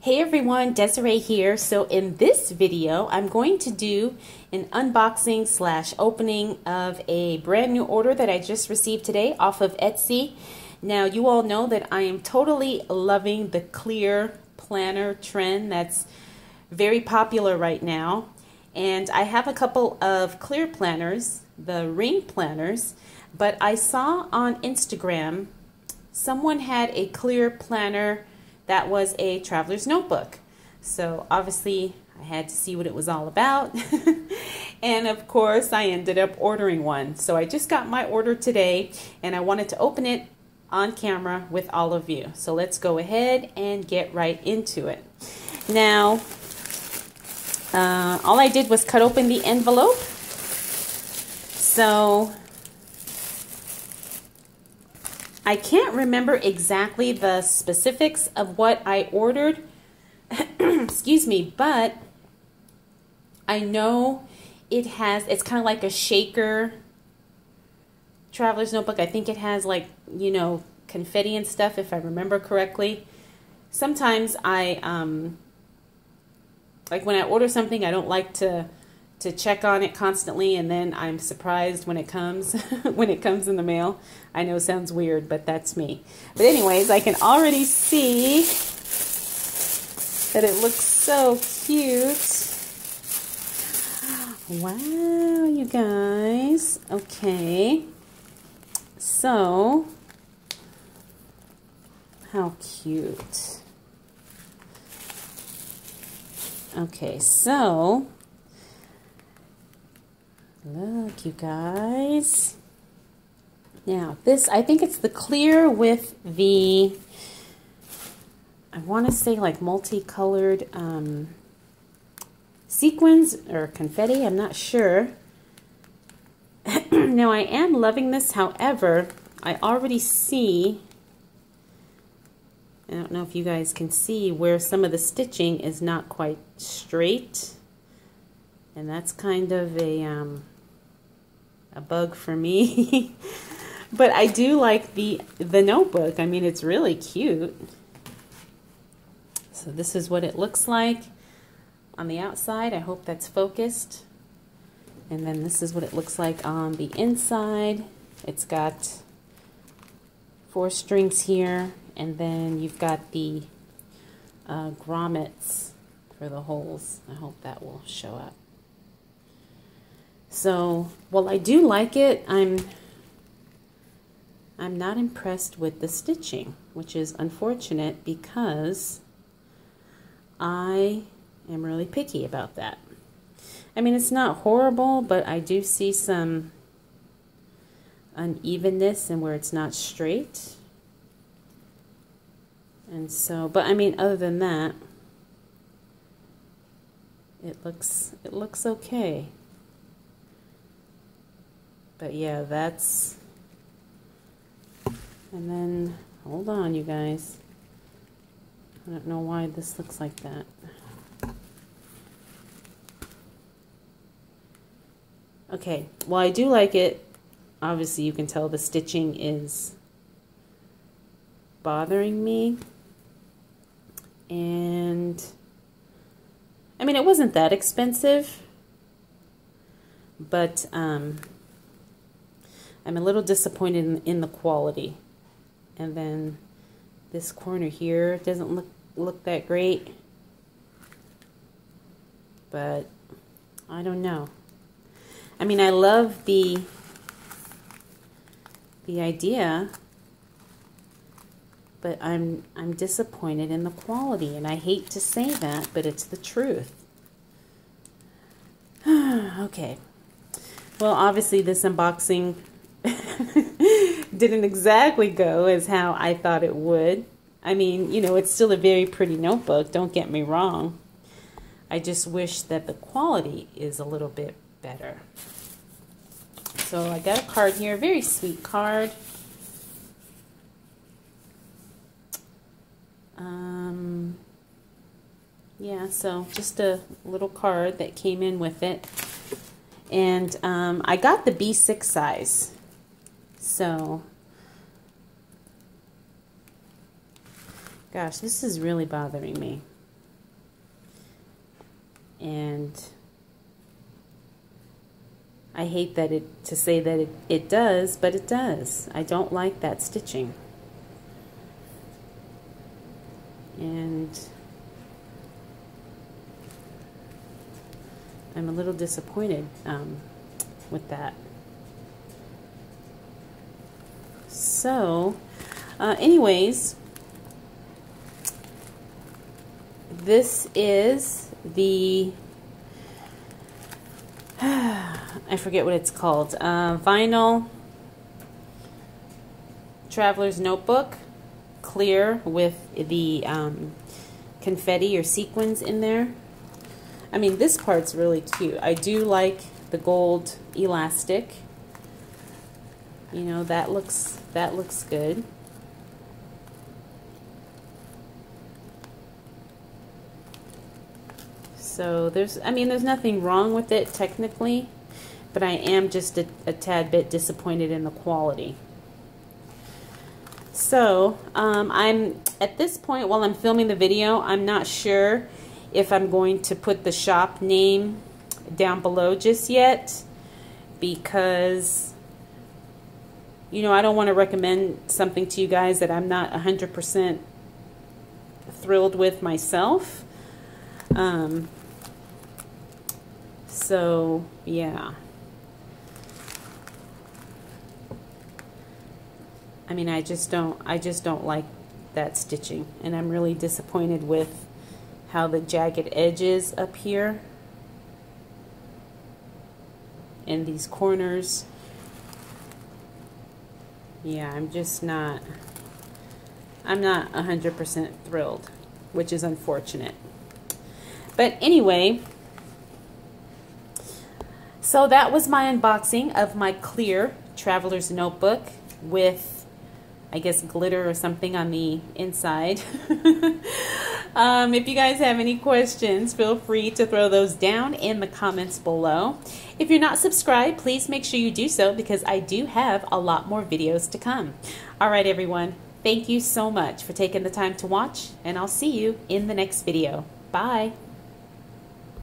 Hey everyone, Desiree here. So in this video, I'm going to do an unboxing / opening of a brand new order that I just received today off of Etsy. Now you all know that I am totally loving the clear planner trend that's very popular right now. And I have a couple of clear planners, the ring planners, but I saw on Instagram someone had a clear planner that was a traveler's notebook. So obviously I had to see what it was all about. And of course I ended up ordering one. So I just got my order today and I wanted to open it on camera with all of you. So let's go ahead and get right into it. Now, all I did was cut open the envelope. So I can't remember exactly the specifics of what I ordered, excuse me, but I know it's kind of like a shaker traveler's notebook. I think it has like, confetti and stuff, if I remember correctly. Sometimes like when I order something, I don't like to check on it constantly, and then I'm surprised when it comes in the mail. I know it sounds weird, but that's me. But anyways, I can already see that it looks so cute. Wow, you guys. Okay. So, how cute. Okay, so look, you guys. Now, this, I think it's the clear with the, I want to say like multicolored sequins or confetti. I'm not sure. Now, I am loving this. However, I already see, I don't know if you guys can see where some of the stitching is not quite straight. And that's kind of a bug for me. But I do like the notebook. I mean, it's really cute. So this is what it looks like on the outside. I hope that's focused. And then this is what it looks like on the inside. It's got 4 strings here, and then you've got the grommets for the holes. I hope that will show up. So, while I do like it, I'm not impressed with the stitching, which is unfortunate because I am really picky about that. I mean, it's not horrible, but I do see some unevenness and where it's not straight. And so, but I mean, other than that, it looks okay. But yeah, that's, and then, hold on, you guys. I don't know why this looks like that. Okay, well, I do like it. Obviously, you can tell the stitching is bothering me. And, I mean, it wasn't that expensive. But, I'm a little disappointed in the quality. And then this corner here doesn't look that great. But I don't know. I mean, I love the idea, but I'm disappointed in the quality, and I hate to say that, but it's the truth. Okay. Well, obviously this unboxing didn't exactly go as how I thought it would. I mean, it's still a very pretty notebook, don't get me wrong. I just wish that the quality is a little bit better. So I got a card here, a very sweet card. Yeah, so just a little card that came in with it. And I got the B6 size. So Gosh, this is really bothering me. And I hate that to say that it does, but it does. I don't like that stitching. And I'm a little disappointed with that. So, anyways, this is the, I forget what it's called, vinyl traveler's notebook, clear with the confetti or sequins in there. I mean, this part's really cute. I do like the gold elastic. You know, that looks good. So there's nothing wrong with it technically, but I am just a tad bit disappointed in the quality. So I'm at this point, while I'm filming the video, I'm not sure if I'm going to put the shop name down below just yet, because, you know, I don't want to recommend something to you guys that I'm not 100% thrilled with myself. So yeah, I mean, I just don't like that stitching, and I'm really disappointed with how the jagged edges up here and these corners. Yeah, I'm not 100% thrilled, which is unfortunate. But anyway, so that was my unboxing of my clear traveler's notebook with, I guess, glitter or something on the inside. If you guys have any questions, feel free to throw those down in the comments below. If you're not subscribed, please make sure you do so, because I do have a lot more videos to come. All right, everyone. Thank you so much for taking the time to watch, and I'll see you in the next video. Bye.